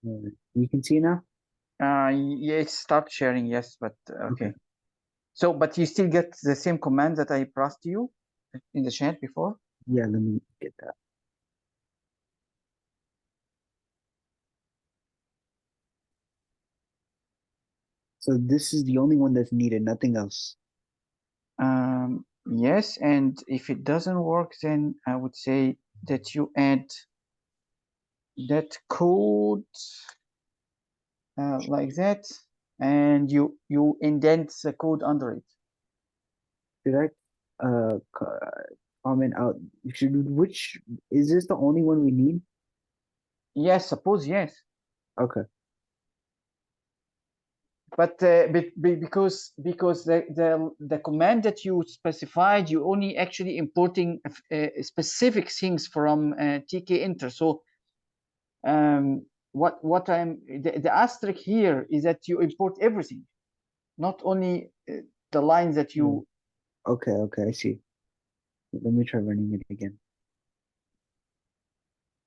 You can see now? Yes, start sharing, yes, but okay. Okay. So, but you still get the same command that I passed to you in the chat before? Yeah, let me get that. So this is the only one that's needed, nothing else. Yes, and if it doesn't work, then I would say that you add that code like that, and you indent the code under it. Did I comment out? Which is this the only one we need? Yes, suppose yes. Okay. But because the command that you specified, you only actually importing specific things from TKinter. So what I'm the asterisk here is that you import everything, not only the lines that you. Okay, I see. Let me try running it again.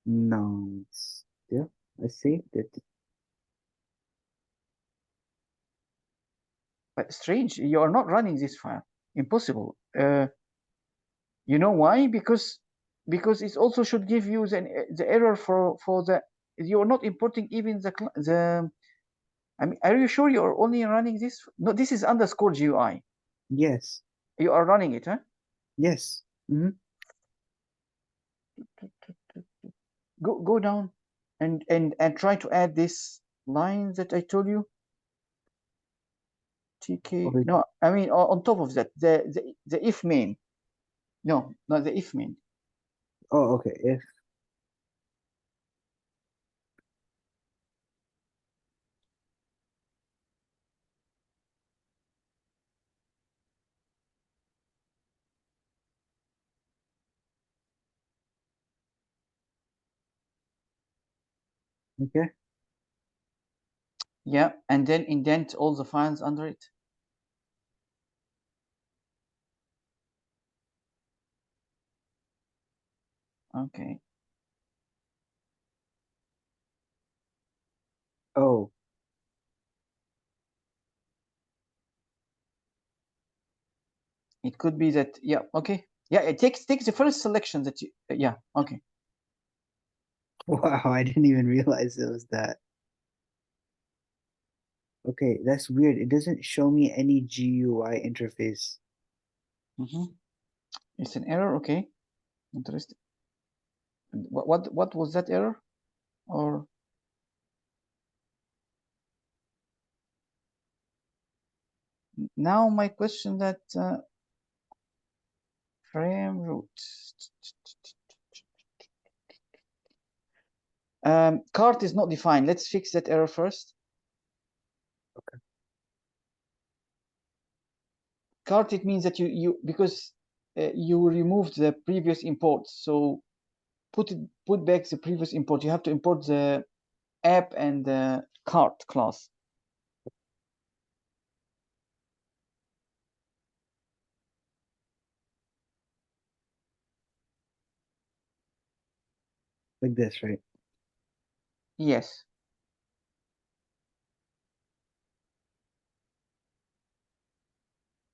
No, still, I saved it. But strange, you are not running this file. Impossible. You know why? Because it also should give you the error for the, you're not importing even the. I mean, are you sure you're only running this? No, this is underscore GUI. Yes. You are running it, huh? Yes. Mm-hmm. Go down and try to add this line that I told you. TK. Okay. No, I mean on top of that, the if main. No, not the if main. Oh, okay. If okay. Yeah, and then indent all the files under it. Okay. Oh, It could be that, yeah, okay. Yeah, it takes the first selection that you, yeah, okay. wow! I didn't even realize it was that. Okay, that's weird. It doesn't show me any GUI interface. It's an error, okay. Interesting. What was that error? Or now my question that frame root. Cart is not defined. Let's fix that error first. Okay. Cart, it means that you because you removed the previous import, so put back the previous import. You have to import the app and the cart class. Like this, right? Yes.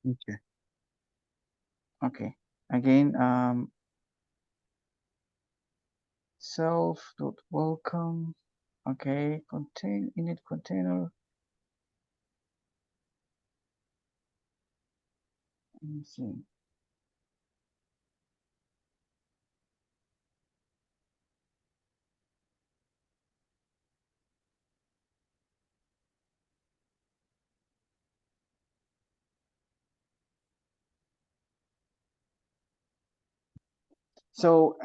Okay. Okay. Again, self dot welcome. Okay, contain init container. Let me see. So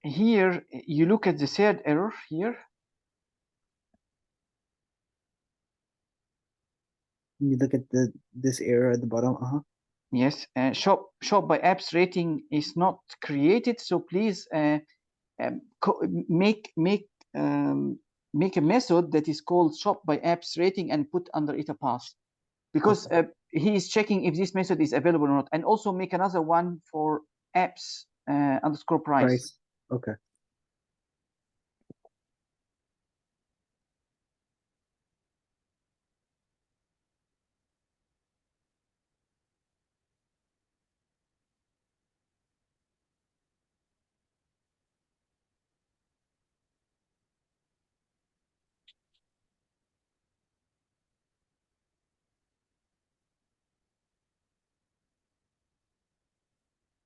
here you look at the third error here. You look at this error at the bottom. Yes, shop by apps rating is not created. So please make a method that is called shop by apps rating and put under it a path, because he is checking if this method is available or not, and also make another one for apps underscore price. Okay.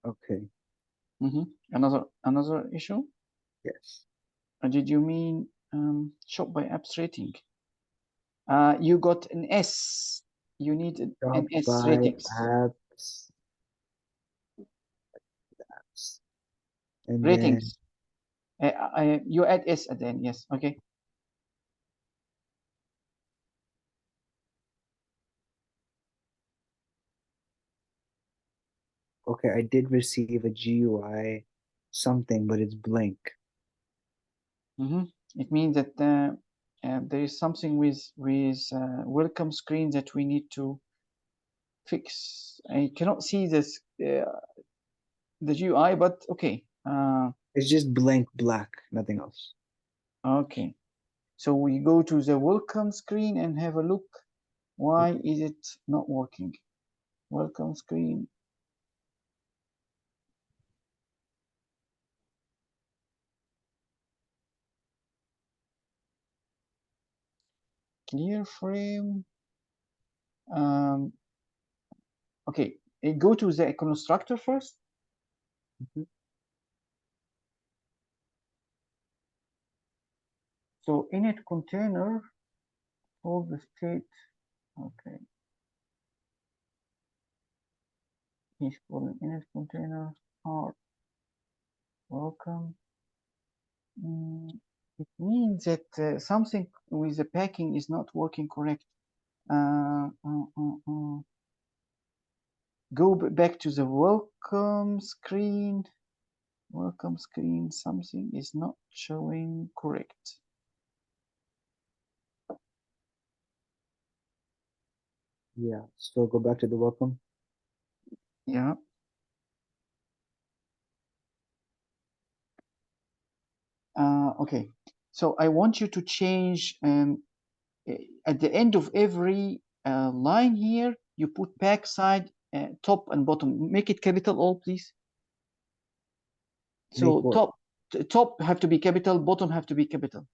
Okay. Another issue. Yes. Did you mean shop by abstracting? You got an S. You need Stop an S by ratings. apps. And Ratings. You add S at the end. Yes. Okay. okay, I did receive a GUI something, but it's blank. It means that there is something with welcome screen that we need to fix. I cannot see this the GUI, but okay. It's just blank black, nothing else. Okay. So we go to the welcome screen and have a look. Why is it not working? Welcome screen. Clear frame. Okay, go to the constructor first. So init container hold the state. Okay. He's calling init container hard. Welcome. It means that something with the packing is not working correct. Go back to the welcome screen. Welcome screen, something is not showing correct. Yeah, so go back to the welcome. Yeah. Okay, so I want you to change at the end of every line here, you put backside, top and bottom. Make it capital all, please. So top have to be capital, bottom have to be capital.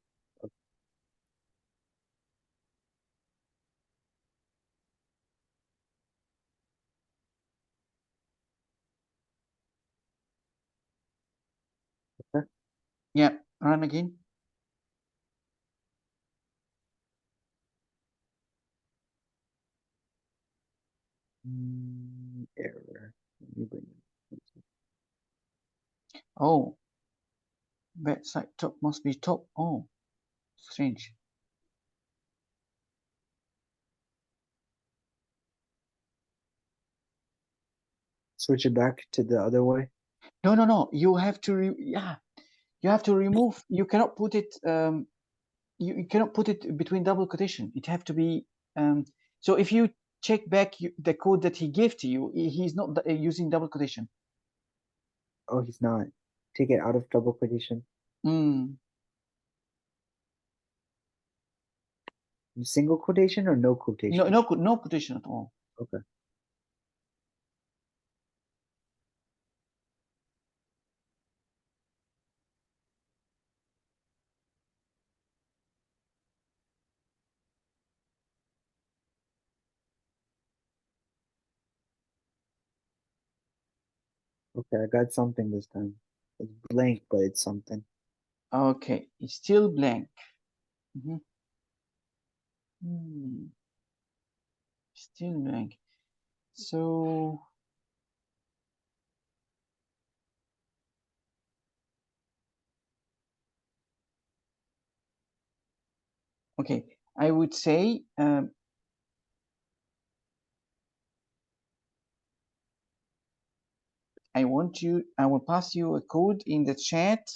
Okay. Yeah, run again. Error. Let me bring it. Oh, backside top must be top. Oh, strange. Switch it back to the other way. No. You have to you have to remove. You cannot put it. You cannot put it between double quotation. It have to be. So if you check back the code that he gave to you, he's not using double quotation. Oh, he's not. Take it out of double quotation. Single quotation or no quotation? No quotation at all. Okay. Okay, I got something this time. It's blank, but it's something. Okay, it's still blank. Still blank. So okay, I would say I will pass you a code in the chat,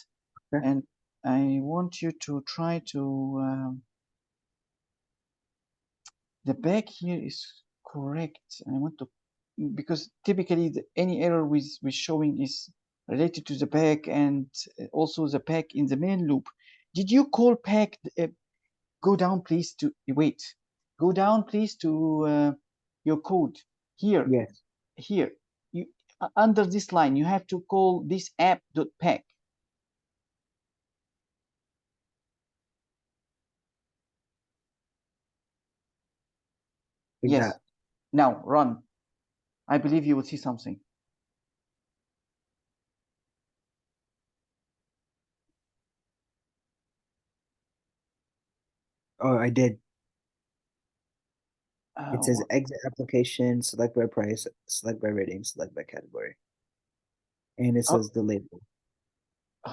Okay. and I want you to try to the back here is correct. I want to, because typically any error with showing is related to the back and also the back in the main loop. Did you call pack? Go down, please. To wait. Go down, please, to your code here. Yes. Here, you under this line, you have to call this app.pack. Like Yes. that. Now run. I believe you will see something. Oh, I did. It says What? exit application, select by price, select by rating, select by category. And it Oh, says the label.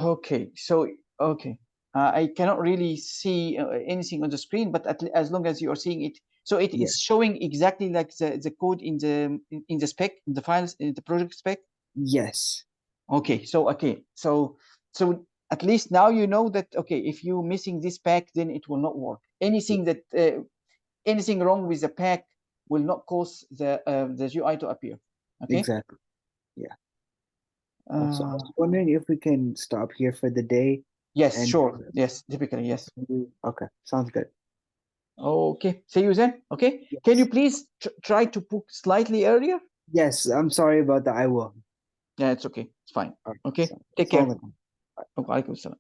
okay. So, okay. I cannot really see anything on the screen, but as long as you are seeing it, so it Yeah. is showing exactly like the code in the spec, in the files, in the project spec. Yes. Okay. So at least now you know that, okay, if you're missing this pack, then it will not work. Anything that anything wrong with the pack will not cause the GUI to appear. Okay. Exactly. Yeah. So I Uh, was wondering if we can stop here for the day yes, and sure. Yes, typically, yes. okay, sounds good. Okay. See you then. Okay. Can you Yes. please try to book slightly earlier? Yes, I'm sorry about that. I will. Yeah, it's okay. It's fine. All right. Okay. So, Take care. Assalamu alaikum. Wa alaikum salam.